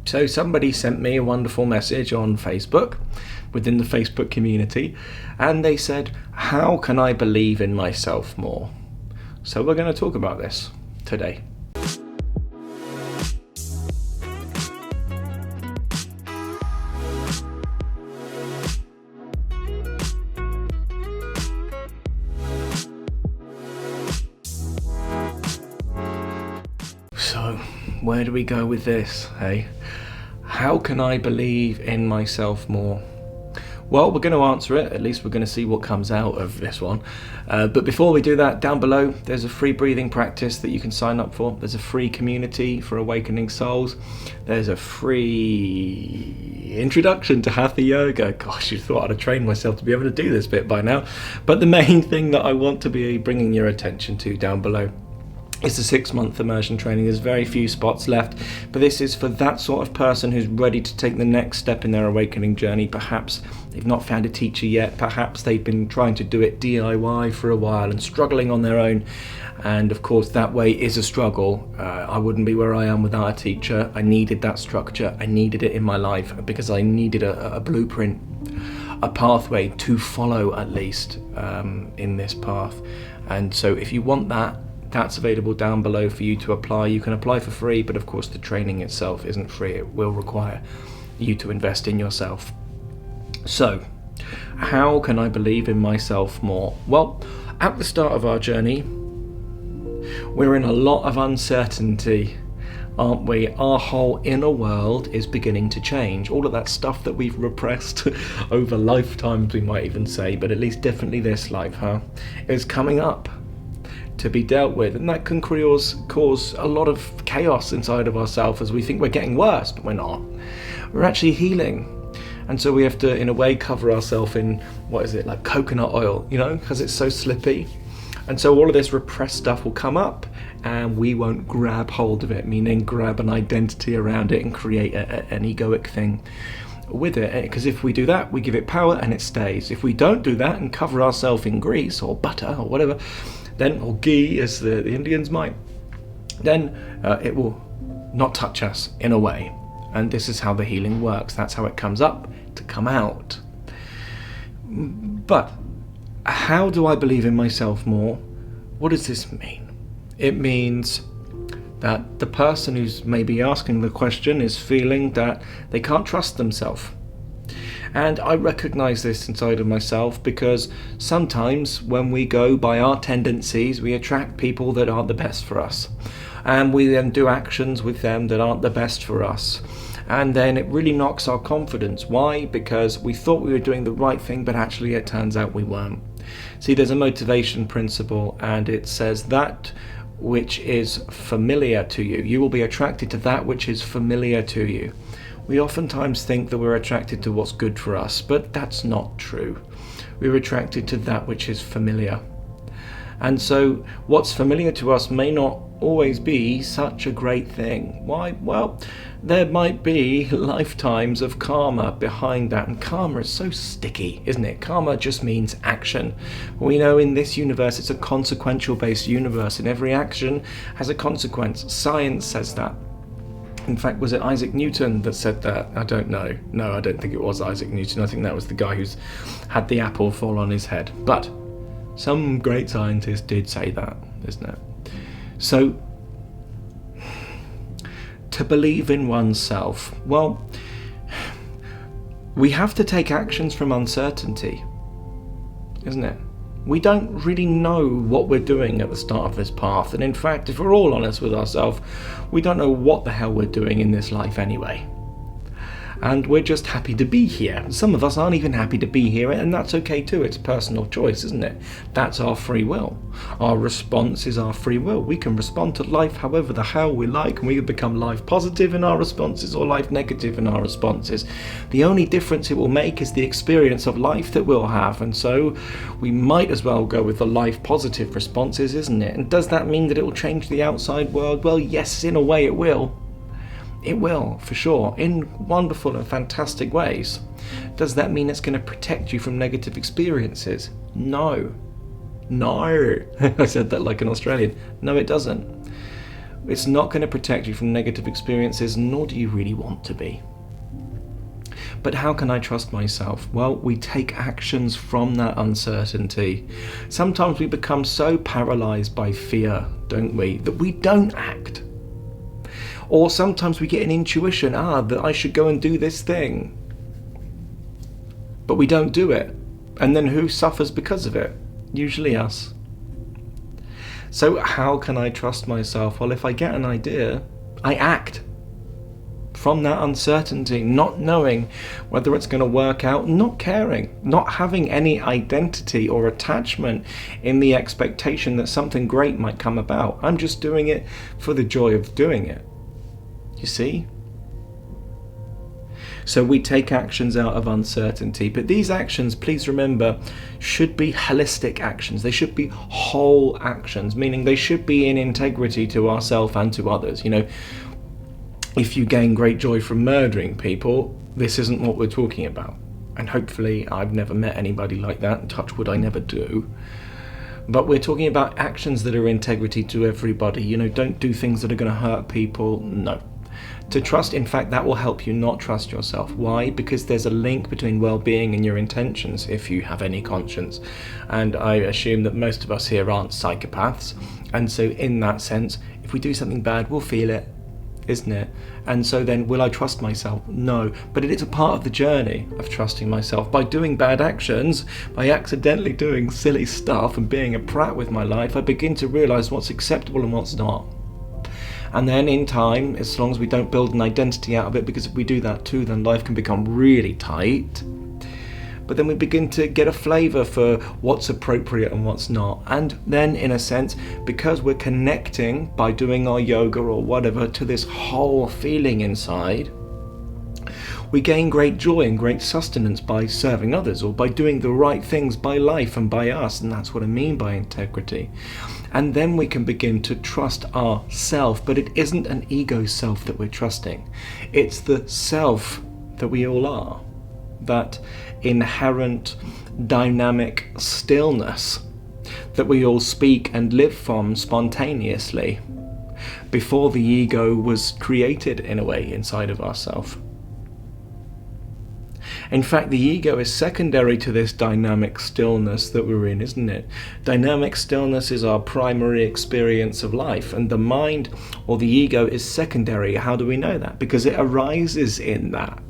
So somebody sent me a wonderful message on Facebook, within the Facebook community, and they said, how can I believe in myself more? So we're going to talk about this today. So, where do we go with this, hey? How can I believe in myself more? Well, we're going to answer it. At least we're going to see what comes out of this one. But before we do that, down below, there's a free breathing practice that you can sign up for. There's a free community for awakening souls. There's a free introduction to Hatha Yoga. Gosh, you thought I'd have trained myself to be able to do this bit by now. But the main thing that I want to be bringing your attention to down below, it's a 6-month immersion training. There's very few spots left, but this is for that sort of person who's ready to take the next step in their awakening journey. Perhaps they've not found a teacher yet. Perhaps they've been trying to do it DIY for a while and struggling on their own. And of course, that way is a struggle. I wouldn't be where I am without a teacher. I needed that structure. I needed it in my life because I needed a blueprint, a pathway to follow at least in this path. And so if you want that, that's available down below for you to apply. You can apply for free, but of course the training itself isn't free. It will require you to invest in yourself. So, how can I believe in myself more? Well, at the start of our journey, we're in a lot of uncertainty, aren't we? Our whole inner world is beginning to change. All of that stuff that we've repressed over lifetimes, we might even say, but at least definitely this life, is coming up to be dealt with, and that can cause a lot of chaos inside of ourselves as we think we're getting worse, but we're not. We're actually healing, and so we have to, in a way, cover ourselves in like coconut oil, because it's so slippy. And so all of this repressed stuff will come up, and we won't grab hold of it, meaning grab an identity around it and create an egoic thing with it, because if we do that, we give it power and it stays. If we don't do that and cover ourselves in grease or butter or whatever, then, or ghee as the Indians might, then it will not touch us in a way. And this is how the healing works. That's how it comes up to come out. But how do I believe in myself more? What does this mean? It means that the person who's maybe asking the question is feeling that they can't trust themselves. And I recognize this inside of myself because sometimes when we go by our tendencies, we attract people that aren't the best for us. And we then do actions with them that aren't the best for us. And then it really knocks our confidence. Why? Because we thought we were doing the right thing, but actually it turns out we weren't. See, there's a motivation principle, and it says that which is familiar to you. You will be attracted to that which is familiar to you. We oftentimes think that we're attracted to what's good for us, but that's not true. We're attracted to that which is familiar. And so what's familiar to us may not always be such a great thing. Why? Well, there might be lifetimes of karma behind that, and karma is so sticky, isn't it? Karma just means action. We know in this universe it's a consequential based universe, and every action has a consequence. Science says that. In fact, was it Isaac Newton that said that? I don't know. No, I don't think it was Isaac Newton. I think that was the guy who's had the apple fall on his head. But some great scientist did say that, isn't it? So, to believe in oneself, well, we have to take actions from uncertainty, isn't it? We don't really know what we're doing at the start of this path, and in fact, if we're all honest with ourselves, we don't know what the hell we're doing in this life anyway. And we're just happy to be here. Some of us aren't even happy to be here, and that's okay too. It's personal choice, isn't it? That's our free will. Our response is our free will. We can respond to life however the hell we like, and we can become life positive in our responses or life negative in our responses. The only difference it will make is the experience of life that we'll have, and so we might as well go with the life positive responses, isn't it? And does that mean that it will change the outside world? Well, yes, in a way it will. It will, for sure, in wonderful and fantastic ways. Does that mean it's going to protect you from negative experiences? No. I said that like an Australian. No, it doesn't. It's not going to protect you from negative experiences, nor do you really want to be. But how can I trust myself? Well, we take actions from that uncertainty. Sometimes we become so paralyzed by fear, don't we, that we don't act. Or sometimes we get an intuition, that I should go and do this thing. But we don't do it. And then who suffers because of it? Usually us. So how can I trust myself? Well, if I get an idea, I act from that uncertainty, not knowing whether it's going to work out, not caring, not having any identity or attachment in the expectation that something great might come about. I'm just doing it for the joy of doing it. You see? So we take actions out of uncertainty, but these actions, please remember, should be holistic actions. They should be whole actions, meaning they should be in integrity to ourselves and to others. If you gain great joy from murdering people, this isn't what we're talking about. And hopefully I've never met anybody like that, and touch wood, I never do. But we're talking about actions that are integrity to everybody. Don't do things that are going to hurt people. No. To trust, in fact, that will help you not trust yourself. Why? Because there's a link between well-being and your intentions, if you have any conscience. And I assume that most of us here aren't psychopaths. And so in that sense, if we do something bad, we'll feel it, isn't it? And so then, will I trust myself? No. But it is a part of the journey of trusting myself. By doing bad actions, by accidentally doing silly stuff and being a prat with my life, I begin to realise what's acceptable and what's not. And then in time, as long as we don't build an identity out of it, because if we do that too, then life can become really tight. But then we begin to get a flavour for what's appropriate and what's not. And then, in a sense, because we're connecting by doing our yoga or whatever to this whole feeling inside, we gain great joy and great sustenance by serving others or by doing the right things by life and by us. And that's what I mean by integrity. And then we can begin to trust our self, but it isn't an ego self that we're trusting. It's the self that we all are, that inherent dynamic stillness that we all speak and live from spontaneously before the ego was created, in a way, inside of ourselves. In fact, the ego is secondary to this dynamic stillness that we're in, isn't it? Dynamic stillness is our primary experience of life, and the mind or the ego is secondary. How do we know that? Because it arises in that.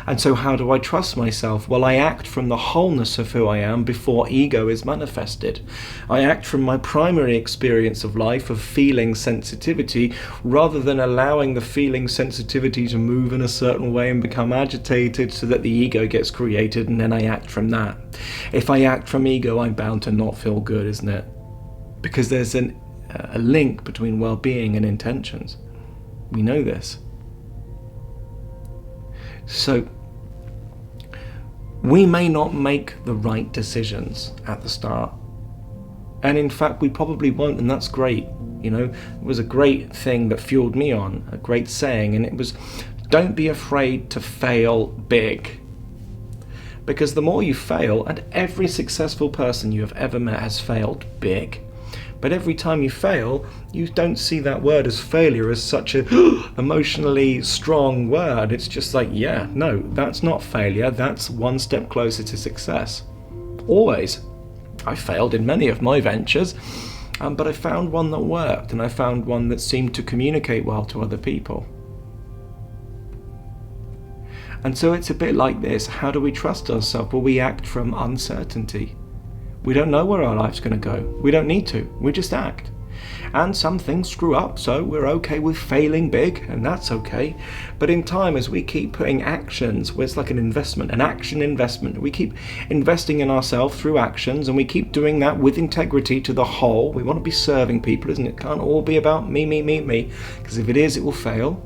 And so how do I trust myself? Well, I act from the wholeness of who I am before ego is manifested. I act from my primary experience of life of feeling sensitivity, rather than allowing the feeling sensitivity to move in a certain way and become agitated so that the ego gets created, and then I act from that. If I act from ego, I'm bound to not feel good, isn't it? Because there's a link between well-being and intentions. We know this. So we may not make the right decisions at the start, and in fact we probably won't, and that's great. It was a great thing that fueled me on, a great saying, and it was, don't be afraid to fail big. Because the more you fail, and every successful person you have ever met has failed big, but every time you fail, you don't see that word as failure as such a emotionally strong word. It's just like, yeah, no, that's not failure. That's one step closer to success. Always. I failed in many of my ventures, but I found one that worked, and I found one that seemed to communicate well to other people. And so it's a bit like this. How do we trust ourselves? Well, we act from uncertainty. We don't know where our life's going to go. We don't need to. We just act. And some things screw up, so we're okay with failing big, and that's okay. But in time, as we keep putting actions, where it's like an investment, an action investment, we keep investing in ourselves through actions, and we keep doing that with integrity to the whole. We want to be serving people, isn't it? It can't all be about me, because if it is, it will fail.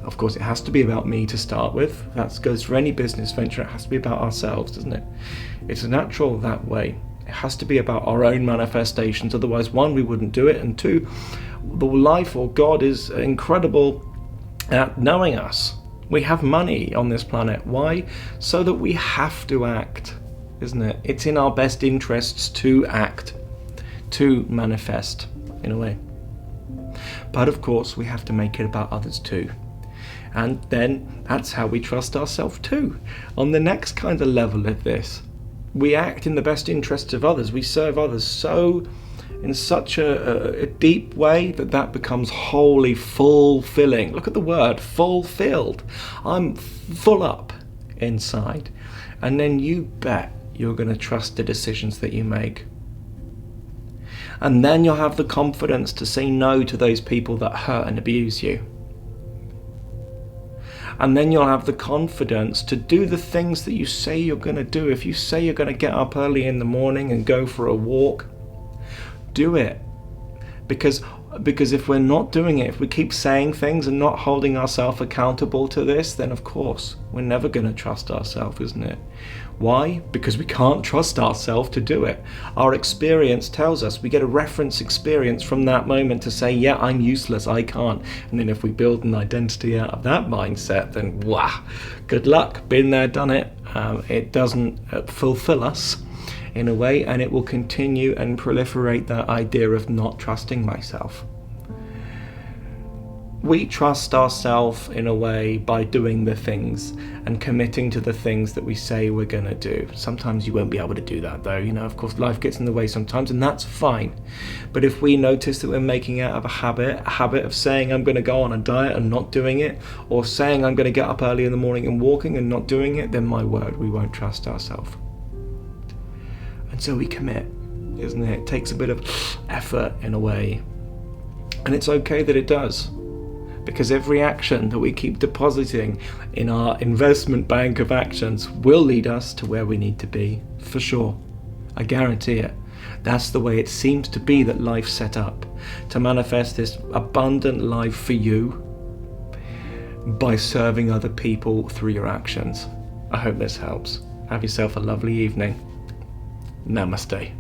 Of course, it has to be about me to start with. That goes for any business venture. It has to be about ourselves, doesn't it? It's natural that way. It has to be about our own manifestations. Otherwise, one, we wouldn't do it, and two, the life or God is incredible at knowing us. We have money on this planet. Why? So that we have to act, isn't it? It's in our best interests to act, to manifest, in a way. But of course, we have to make it about others too. And then that's how we trust ourselves too. On the next kind of level of this, we act in the best interests of others. We serve others in such a deep way that becomes wholly fulfilling. Look at the word, fulfilled. I'm full up inside. And then you bet you're going to trust the decisions that you make. And then you'll have the confidence to say no to those people that hurt and abuse you. And then you'll have the confidence to do the things that you say you're going to do. If you say you're going to get up early in the morning and go for a walk, do it. Because if we're not doing it, if we keep saying things and not holding ourselves accountable to this, then of course we're never going to trust ourselves, isn't it? Why? Because we can't trust ourselves to do it. Our experience tells us, we get a reference experience from that moment to say, yeah, I'm useless, I can't. And then if we build an identity out of that mindset, then wow, good luck, been there, done it. It doesn't fulfill us in a way, and it will continue and proliferate that idea of not trusting myself. We trust ourselves in a way by doing the things and committing to the things that we say we're going to do. Sometimes you won't be able to do that though, of course life gets in the way sometimes, and that's fine. But if we notice that we're making out of a habit of saying I'm going to go on a diet and not doing it, or saying I'm going to get up early in the morning and walking and not doing it, then my word, we won't trust ourselves. And so we commit, isn't it? It takes a bit of effort in a way. And it's okay that it does. Because every action that we keep depositing in our investment bank of actions will lead us to where we need to be, for sure. I guarantee it. That's the way it seems to be that life's set up, to manifest this abundant life for you by serving other people through your actions. I hope this helps. Have yourself a lovely evening. Namaste.